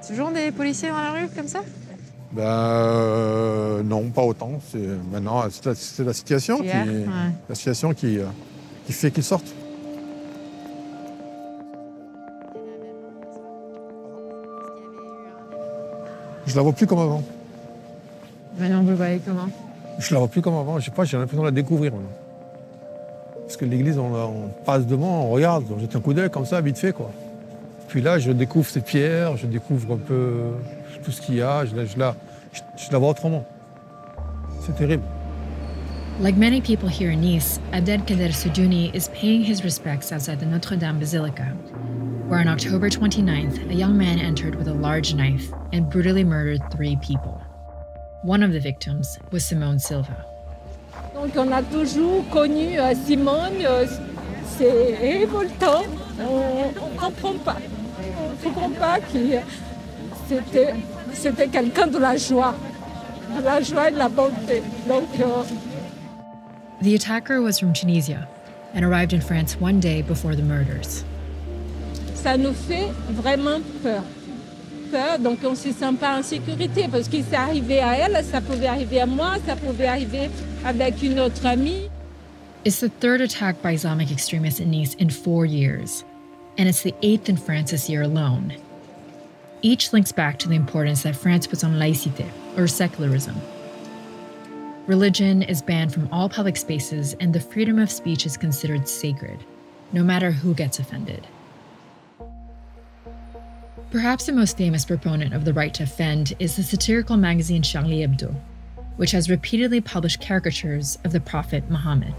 Toujours des policiers dans la rue comme ça? Non, pas autant. Maintenant, c'est la situation Hier, ouais. la situation qui fait qu'ils sortent. Je la vois plus comme avant. Maintenant, vous le voyez comment? Je la vois plus comme avant. Je sais pas, j'ai l'impression de la découvrir maintenant. Parce que l'église, on passe devant, on regarde, on jette un coup d'œil comme ça, vite fait, quoi. Puis là, je découvre ces pierres, je découvre un peu tout ce qu'il y a. Je la vois autrement. C'est terrible. Like many people here in Nice, Abdelkader Soudouni is paying his respects outside the Notre-Dame Basilica, where on October 29th, a young man entered with a large knife and brutally murdered 3 people. One of the victims was Simone Silva. Donc on a toujours connu Simone, c'est révoltant, on ne comprend pas. On ne comprend pas que c'était quelqu'un de la joie et de la bonté. Donc, The attacker was from Tunisia and arrived in France one day before the murders. ça nous fait vraiment peur. Donc on ne se sent pas en sécurité parce que c'est arrivé à elle, ça pouvait arriver à moi, ça pouvait arriver avec une autre amie. It's the 3rd attack by Islamic extremists in Nice in 4 years, and it's the 8th in France this year alone. Each links back to the importance that France puts on laïcité, or secularism. Religion is banned from all public spaces, and the freedom of speech is considered sacred, no matter who gets offended. Perhaps the most famous proponent of the right to offend is the satirical magazine Charlie Hebdo, which has repeatedly published caricatures of the Prophet Muhammad.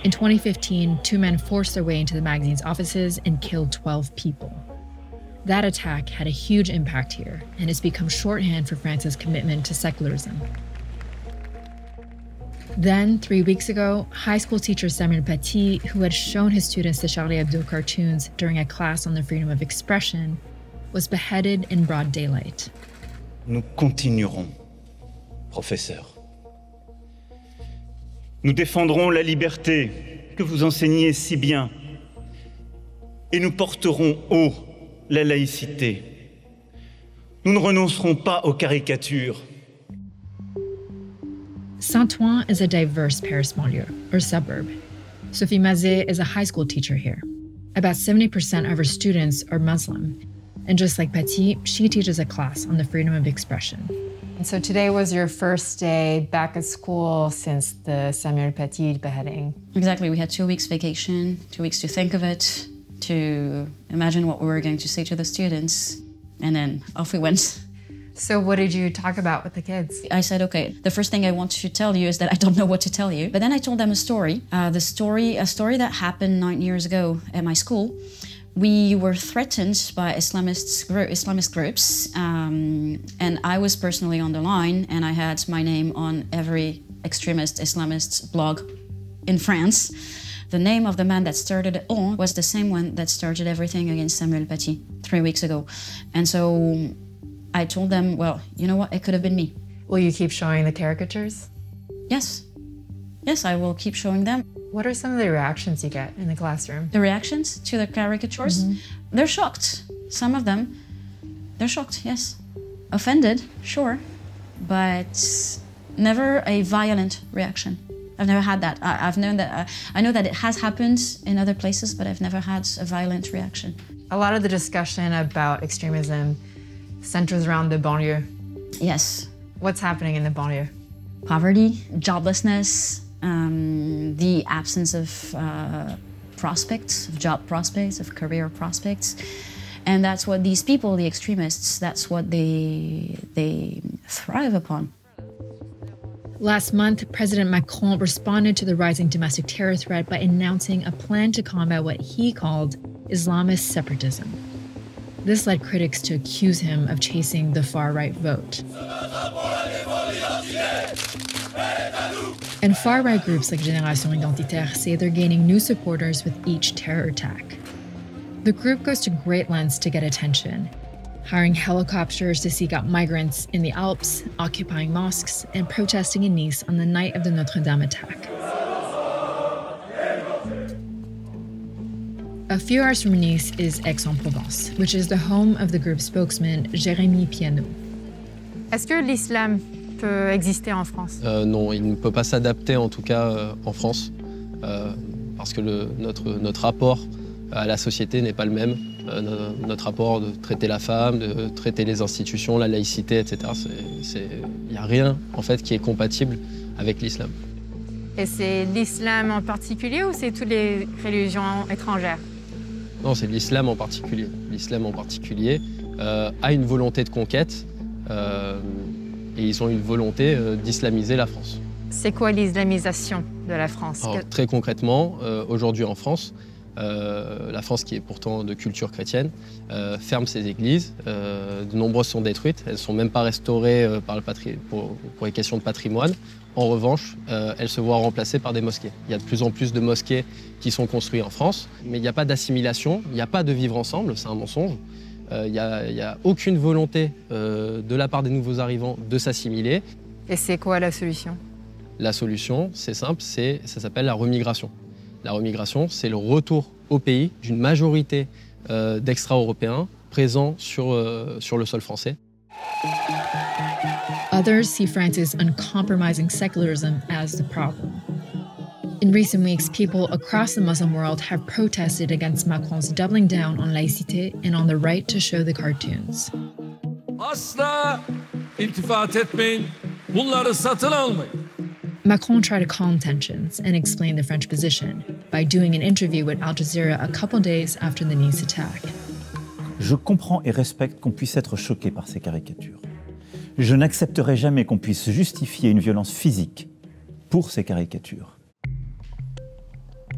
In 2015, 2 men forced their way into the magazine's offices and killed 12 people. That attack had a huge impact here and has become shorthand for France's commitment to secularism. Then, 3 weeks ago, high school teacher Samuel Paty, who had shown his students the Charlie Hebdo cartoons during a class on the freedom of expression, was beheaded in broad daylight. Nous continuerons, professeur. Nous défendrons la liberté que vous enseignez si bien et nous porterons haut la laïcité. Nous ne renoncerons pas aux caricatures. Saint-Ouen is a diverse Paris banlieue, or suburb. Sophie Mazet is a high school teacher here. About 70% of her students are Muslim. And just like Paty, she teaches a class on the freedom of expression. And so today was your first day back at school since the Samuel Paty beheading. Exactly, we had 2 weeks vacation, 2 weeks to think of it, to imagine what we were going to say to the students, and then off we went. So what did you talk about with the kids? I said, okay, the first thing I want to tell you is that I don't know what to tell you. But then I told them a story, a story that happened 9 years ago at my school. We were threatened by Islamist groups, and I was personally on the line, and I had my name on every extremist Islamist blog in France. The name of the man that started it all was the same one that started everything against Samuel Paty 3 weeks ago. And so I told them, well, you know what, it could have been me. Will you keep showing the caricatures? Yes. Yes, I will keep showing them. What are some of the reactions you get in the classroom? The reactions to the caricatures? They're shocked. Some of them, they're shocked, yes. Offended, sure, but never a violent reaction. I've never had that. I've known that. I know that it has happened in other places, but I've never had a violent reaction. A lot of the discussion about extremism centers around the banlieue. Yes. What's happening in the banlieue? Poverty, joblessness, the absence of prospects, of job prospects, of career prospects. And that's what these people, the extremists, that's what they thrive upon. Last month, President Macron responded to the rising domestic terror threat by announcing a plan to combat what he called Islamist separatism. This led critics to accuse him of chasing the far-right vote. And far-right groups like Génération Identitaire say they're gaining new supporters with each terror attack. The group goes to great lengths to get attention, hiring helicopters to seek out migrants in the Alps, occupying mosques, and protesting in Nice on the night of the Notre-Dame attack. A few hours from Nice is Aix-en-Provence, which is the home of the group spokesman Jérémy Piano. Est-ce que l'islam peut exister en France? Non, il ne peut pas s'adapter en tout cas en France, parce que notre rapport à la société n'est pas le même. Notre rapport de traiter la femme, de traiter les institutions, la laïcité, etc. Il n'y a rien en fait qui est compatible avec l'islam. Et c'est l'islam en particulier ou c'est toutes les religions étrangères? Non, c'est l'islam en particulier. L'islam en particulier a une volonté de conquête et ils ont une volonté d'islamiser la France. C'est quoi l'islamisation de la France? Alors, très concrètement, aujourd'hui en France, la France qui est pourtant de culture chrétienne, ferme ses églises. De nombreuses sont détruites. Elles ne sont même pas restaurées pour les questions de patrimoine. En revanche, elles se voient remplacées par des mosquées. Il y a de plus en plus de mosquées qui sont construites en France, mais il n'y a pas d'assimilation, il n'y a pas de vivre ensemble, c'est un mensonge. Il n'y a aucune volonté de la part des nouveaux arrivants de s'assimiler. Et c'est quoi la solution? La solution, c'est simple, ça s'appelle la remigration. La remigration, c'est le retour au pays d'une majorité d'extra-européens présents sur le sol français. Others see France's uncompromising secularism as the problem. In recent weeks, people across the Muslim world have protested against Macron's doubling down on laïcité and on the right to show the cartoons. Asla iltifat etmeyin. Bunları satın almayın. Macron tried to calm tensions and explain the French position by doing an interview with Al Jazeera a couple days after the Nice attack. Je comprends et respecte qu'on puisse être choqué par ces caricatures. Je n'accepterai jamais qu'on puisse justifier une violence physique pour ces caricatures.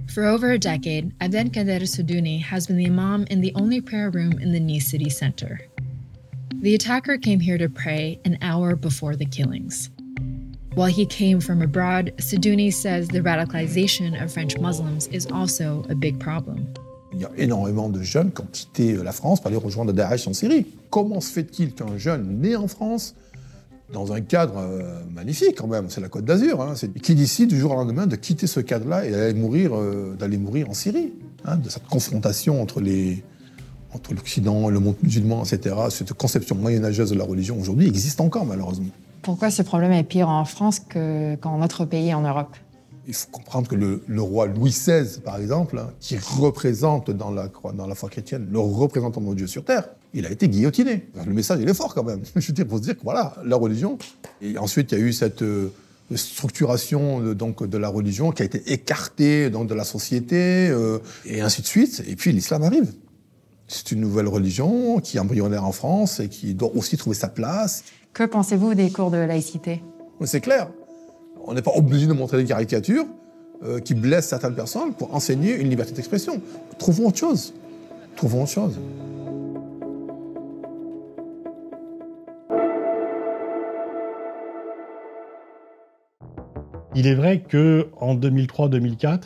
For over a decade, Abdelkader Soudouni has been the imam in the only prayer room in the Nice city center. The attacker came here to pray an hour before the killings. While he came from abroad, Soudouni says the radicalization of French Muslims is also a big problem. Il y a énormément de jeunes qui ont quitté la France pour aller rejoindre Daesh en Syrie. Comment se fait-il qu'un jeune né en France, dans un cadre magnifique quand même, c'est la Côte d'Azur, hein, qui décide du jour au lendemain de quitter ce cadre-là et d'aller mourir en Syrie, hein, de cette confrontation entre l'Occident, le monde musulman, etc. Cette conception moyenâgeuse de la religion aujourd'hui existe encore malheureusement. Pourquoi ce problème est pire en France qu'en notre pays, en Europe? Il faut comprendre que le roi Louis XVI, par exemple, hein, qui représente dans la foi chrétienne le représentant de Dieu sur terre, il a été guillotiné. Le message, il est fort quand même. Je veux dire, pour se dire que voilà, la religion. Et ensuite, il y a eu cette structuration de la religion qui a été écartée de la société, et ainsi de suite. Et puis l'islam arrive. C'est une nouvelle religion qui est embryonnaire en France et qui doit aussi trouver sa place. Que pensez-vous des cours de laïcité? C'est clair. On n'est pas obligé de montrer des caricatures qui blessent certaines personnes pour enseigner une liberté d'expression. Trouvons autre chose. Trouvons autre chose. Il est vrai qu'en 2003-2004,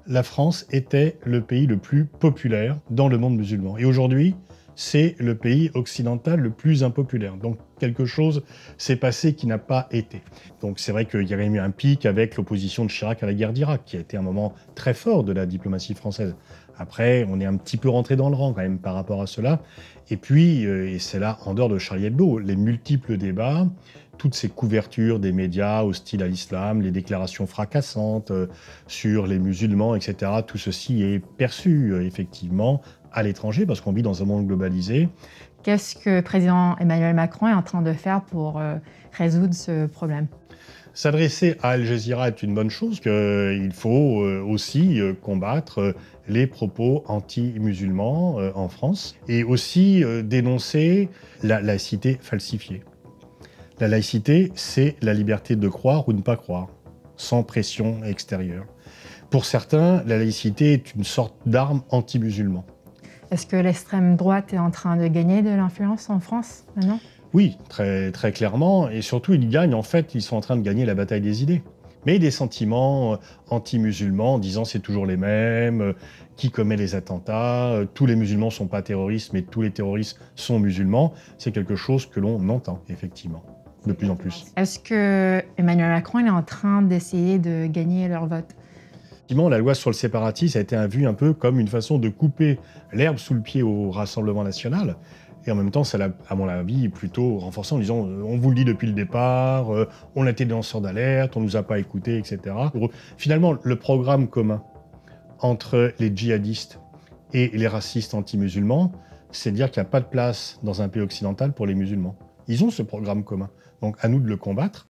la France était le pays le plus populaire dans le monde musulman. Et aujourd'hui, c'est le pays occidental le plus impopulaire. Donc quelque chose s'est passé qui n'a pas été. Donc c'est vrai qu'il y avait eu un pic avec l'opposition de Chirac à la guerre d'Irak, qui a été un moment très fort de la diplomatie française. Après, on est un petit peu rentré dans le rang quand même par rapport à cela. Et puis, et c'est là, en dehors de Charlie Hebdo, les multiples débats, toutes ces couvertures des médias hostiles à l'islam, les déclarations fracassantes sur les musulmans, etc., tout ceci est perçu effectivement à l'étranger parce qu'on vit dans un monde globalisé. Qu'est-ce que le président Emmanuel Macron est en train de faire pour résoudre ce problème? S'adresser à Al Jazeera est une bonne chose, qu'il faut aussi combattre les propos anti-musulmans en France et aussi dénoncer la laïcité falsifiée. La laïcité, c'est la liberté de croire ou de ne pas croire, sans pression extérieure. Pour certains, la laïcité est une sorte d'arme anti-musulman. Est-ce que l'extrême droite est en train de gagner de l'influence en France maintenant? Oui, très, très clairement. Et surtout, ils sont en train de gagner la bataille des idées. Mais des sentiments anti-musulmans, en disant c'est toujours les mêmes, qui commet les attentats, tous les musulmans ne sont pas terroristes, mais tous les terroristes sont musulmans, c'est quelque chose que l'on entend, effectivement, de plus en plus. Est-ce que Emmanuel Macron est en train d'essayer de gagner leur vote? La loi sur le séparatisme a été vue un peu comme une façon de couper l'herbe sous le pied au Rassemblement national. Et en même temps, ça l'a, à mon avis, plutôt renforcé en disant on vous le dit depuis le départ, on a été des lanceurs d'alerte, on ne nous a pas écoutés, etc. Finalement, le programme commun entre les djihadistes et les racistes anti-musulmans, c'est de dire qu'il n'y a pas de place dans un pays occidental pour les musulmans. Ils ont ce programme commun. Donc à nous de le combattre.